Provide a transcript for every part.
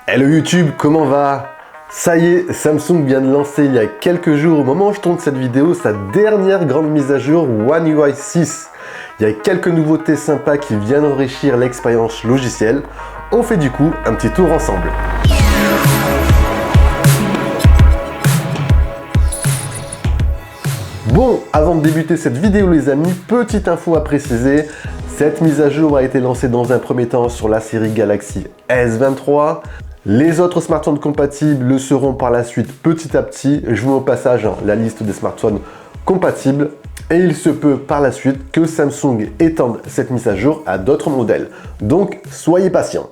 Hello YouTube, comment va? Ça y est, Samsung vient de lancer il y a quelques jours, au moment où je tourne cette vidéo, sa dernière grande mise à jour One UI 6. Il y a quelques nouveautés sympas qui viennent enrichir l'expérience logicielle. On fait du coup un petit tour ensemble. Bon, avant de débuter cette vidéo les amis, petite info à préciser. Cette mise à jour a été lancée dans un premier temps sur la série Galaxy S23. Les autres smartphones compatibles le seront par la suite petit à petit. Je vous mets au passage la liste des smartphones compatibles. Et il se peut par la suite que Samsung étende cette mise à jour à d'autres modèles. Donc soyez patients.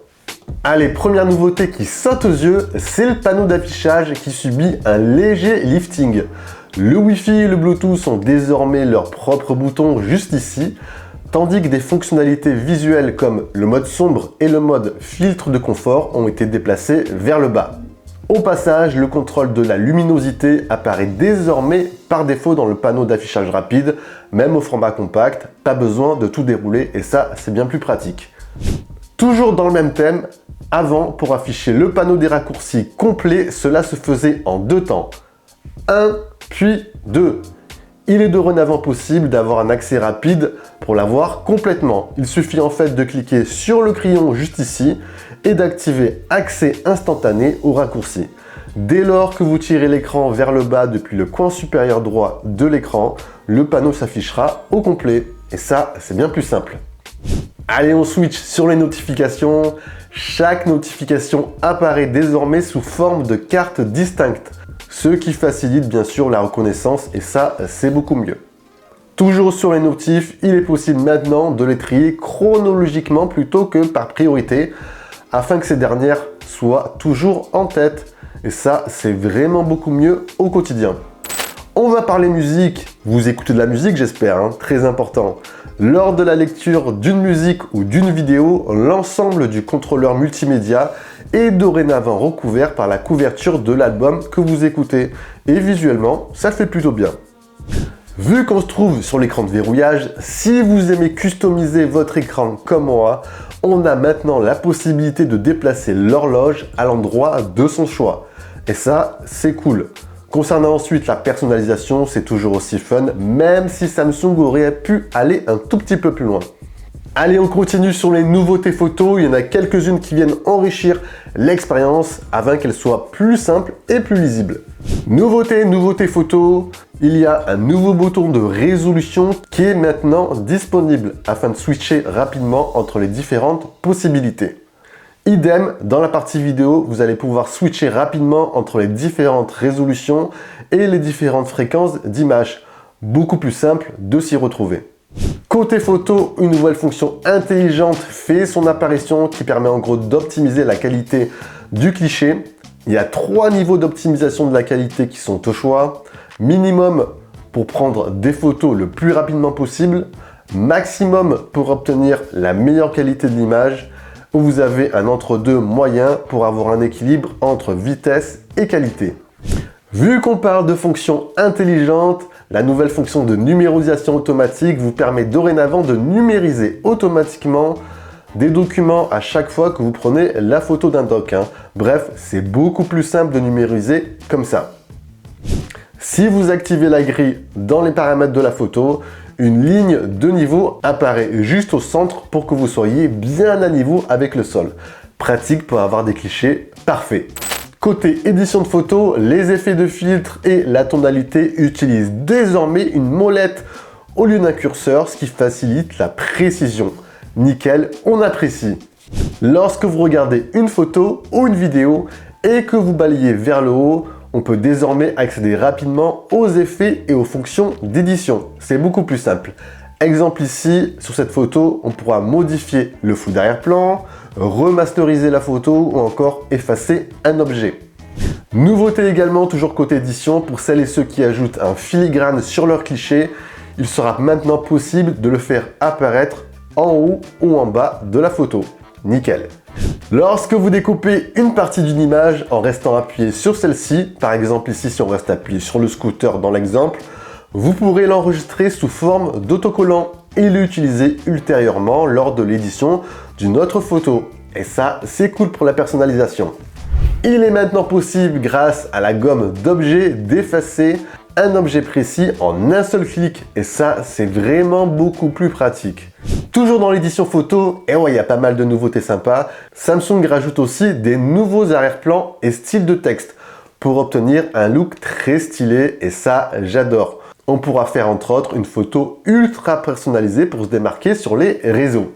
Allez, première nouveauté qui saute aux yeux, c'est le panneau d'affichage qui subit un léger lifting. Le Wi-Fi et le Bluetooth ont désormais leurs propres boutons juste ici, tandis que des fonctionnalités visuelles comme le mode sombre et le mode filtre de confort ont été déplacées vers le bas. Au passage, le contrôle de la luminosité apparaît désormais par défaut dans le panneau d'affichage rapide, même au format compact, pas besoin de tout dérouler et ça, c'est bien plus pratique. Toujours dans le même thème, avant, pour afficher le panneau des raccourcis complet, cela se faisait en deux temps. 1, puis 2. Il est dorénavant possible d'avoir un accès rapide pour l'avoir complètement. Il suffit en fait de cliquer sur le crayon juste ici et d'activer accès instantané au raccourci. Dès lors que vous tirez l'écran vers le bas depuis le coin supérieur droit de l'écran, le panneau s'affichera au complet. Et ça, c'est bien plus simple. Allez, on switch sur les notifications. Chaque notification apparaît désormais sous forme de carte distincte, ce qui facilite bien sûr la reconnaissance et ça, c'est beaucoup mieux. Toujours sur les notifs, il est possible maintenant de les trier chronologiquement plutôt que par priorité, afin que ces dernières soient toujours en tête. Et ça, c'est vraiment beaucoup mieux au quotidien. On va parler musique. Vous écoutez de la musique, j'espère, hein, très important. Lors de la lecture d'une musique ou d'une vidéo, l'ensemble du contrôleur multimédia est dorénavant recouvert par la couverture de l'album que vous écoutez. Et visuellement, ça fait plutôt bien. Vu qu'on se trouve sur l'écran de verrouillage, si vous aimez customiser votre écran comme moi, on a maintenant la possibilité de déplacer l'horloge à l'endroit de son choix. Et ça, c'est cool. Concernant ensuite la personnalisation, c'est toujours aussi fun, même si Samsung aurait pu aller un tout petit peu plus loin. Allez, on continue sur les nouveautés photos. Il y en a quelques-unes qui viennent enrichir l'expérience afin qu'elle soit plus simple et plus lisible. Nouveauté photo, il y a un nouveau bouton de résolution qui est maintenant disponible afin de switcher rapidement entre les différentes possibilités. Idem, dans la partie vidéo, vous allez pouvoir switcher rapidement entre les différentes résolutions et les différentes fréquences d'image. Beaucoup plus simple de s'y retrouver. Côté photo, une nouvelle fonction intelligente fait son apparition qui permet en gros d'optimiser la qualité du cliché. Il y a 3 niveaux d'optimisation de la qualité qui sont au choix. Minimum pour prendre des photos le plus rapidement possible. Maximum pour obtenir la meilleure qualité de l'image. Où vous avez un entre-deux moyen pour avoir un équilibre entre vitesse et qualité. Vu qu'on parle de fonctions intelligentes, la nouvelle fonction de numérisation automatique vous permet dorénavant de numériser automatiquement des documents à chaque fois que vous prenez la photo d'un doc. Bref, c'est beaucoup plus simple de numériser comme ça. Si vous activez la grille dans les paramètres de la photo, une ligne de niveau apparaît juste au centre pour que vous soyez bien à niveau avec le sol. Pratique pour avoir des clichés parfaits. Côté édition de photos, les effets de filtre et la tonalité utilisent désormais une molette au lieu d'un curseur, ce qui facilite la précision. Nickel, on apprécie. Lorsque vous regardez une photo ou une vidéo et que vous balayez vers le haut, on peut désormais accéder rapidement aux effets et aux fonctions d'édition. C'est beaucoup plus simple. Exemple ici, sur cette photo, on pourra modifier le flou d'arrière-plan, remasteriser la photo ou encore effacer un objet. Nouveauté également, toujours côté édition, pour celles et ceux qui ajoutent un filigrane sur leur cliché, il sera maintenant possible de le faire apparaître en haut ou en bas de la photo. Nickel. Lorsque vous découpez une partie d'une image en restant appuyé sur celle-ci, par exemple ici si on reste appuyé sur le scooter dans l'exemple, vous pourrez l'enregistrer sous forme d'autocollant et l'utiliser ultérieurement lors de l'édition d'une autre photo. Et ça, c'est cool pour la personnalisation. Il est maintenant possible, grâce à la gomme d'objet, d'effacer un objet précis en un seul clic. Et ça, c'est vraiment beaucoup plus pratique. Toujours dans l'édition photo, et ouais, il y a pas mal de nouveautés sympas, Samsung rajoute aussi des nouveaux arrière-plans et styles de texte pour obtenir un look très stylé, et ça, j'adore. On pourra faire entre autres une photo ultra personnalisée pour se démarquer sur les réseaux.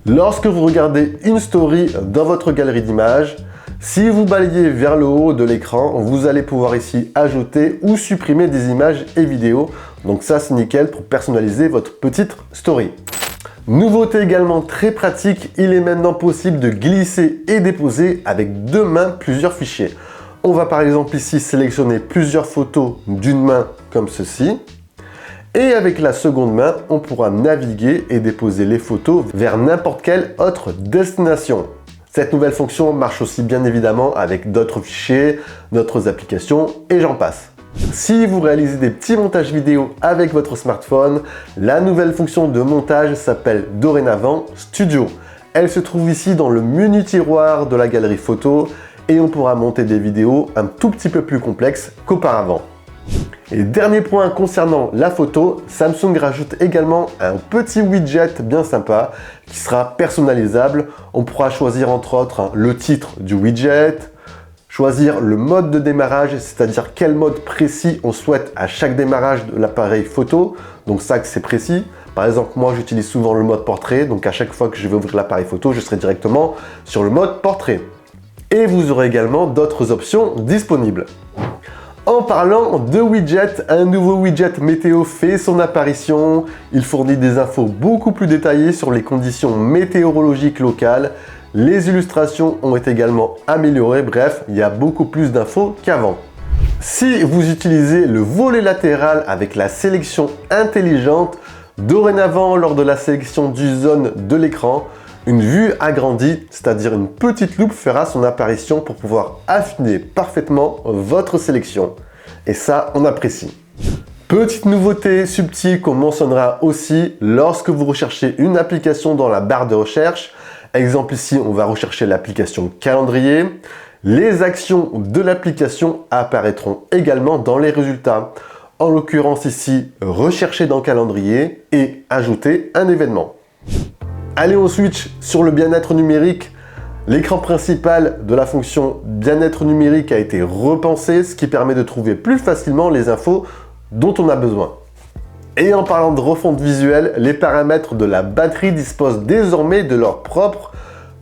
Lorsque vous regardez une story dans votre galerie d'images, si vous balayez vers le haut de l'écran, vous allez pouvoir ici ajouter ou supprimer des images et vidéos. Donc ça, c'est nickel pour personnaliser votre petite story. Nouveauté également très pratique, il est maintenant possible de glisser et déposer avec deux mains plusieurs fichiers. On va par exemple ici sélectionner plusieurs photos d'une main comme ceci. Et avec la seconde main, on pourra naviguer et déposer les photos vers n'importe quelle autre destination. Cette nouvelle fonction marche aussi bien évidemment avec d'autres fichiers, d'autres applications et j'en passe. Si vous réalisez des petits montages vidéo avec votre smartphone, la nouvelle fonction de montage s'appelle dorénavant Studio. Elle se trouve ici dans le menu tiroir de la galerie photo et on pourra monter des vidéos un tout petit peu plus complexes qu'auparavant. Et dernier point concernant la photo, Samsung rajoute également un petit widget bien sympa qui sera personnalisable. On pourra choisir entre autres le titre du widget, choisir le mode de démarrage, c'est-à-dire quel mode précis on souhaite à chaque démarrage de l'appareil photo. Donc ça, c'est précis. Par exemple, moi j'utilise souvent le mode portrait, donc à chaque fois que je vais ouvrir l'appareil photo, je serai directement sur le mode portrait. Et vous aurez également d'autres options disponibles. En parlant de widget, un nouveau widget météo fait son apparition. Il fournit des infos beaucoup plus détaillées sur les conditions météorologiques locales. Les illustrations ont été également améliorées. Bref, il y a beaucoup plus d'infos qu'avant. Si vous utilisez le volet latéral avec la sélection intelligente, dorénavant lors de la sélection du zone de l'écran, une vue agrandie, c'est-à-dire une petite loupe, fera son apparition pour pouvoir affiner parfaitement votre sélection. Et ça, on apprécie. Petite nouveauté subtile qu'on mentionnera aussi lorsque vous recherchez une application dans la barre de recherche. Exemple ici, on va rechercher l'application calendrier. Les actions de l'application apparaîtront également dans les résultats. En l'occurrence ici, rechercher dans calendrier et ajouter un événement. Allez, on switch sur le bien-être numérique. L'écran principal de la fonction bien-être numérique a été repensé, ce qui permet de trouver plus facilement les infos dont on a besoin. Et en parlant de refonte visuelle, les paramètres de la batterie disposent désormais de leur propre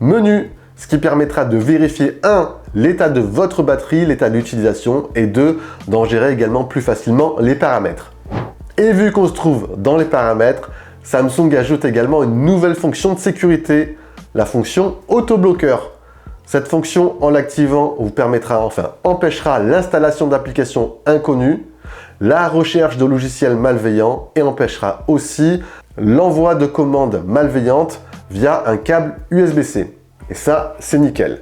menu, ce qui permettra de vérifier 1. L'état de votre batterie, l'état d'utilisation, et 2. D'en gérer également plus facilement les paramètres. Et vu qu'on se trouve dans les paramètres, Samsung ajoute également une nouvelle fonction de sécurité, la fonction autobloqueur. Cette fonction, en l'activant, vous permettra, empêchera l'installation d'applications inconnues, la recherche de logiciels malveillants et empêchera aussi l'envoi de commandes malveillantes via un câble USB-C. Et ça, c'est nickel.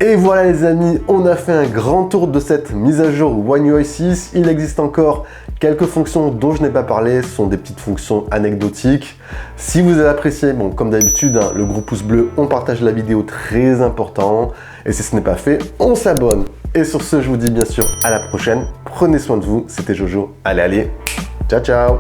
Et voilà les amis, on a fait un grand tour de cette mise à jour One UI 6. Il existe encore quelques fonctions dont je n'ai pas parlé, ce sont des petites fonctions anecdotiques. Si vous avez apprécié, bon, comme d'habitude, le gros pouce bleu, on partage la vidéo, très important. Et si ce n'est pas fait, on s'abonne. Et sur ce, je vous dis bien sûr à la prochaine. Prenez soin de vous, c'était Jojo. Allez, ciao ciao.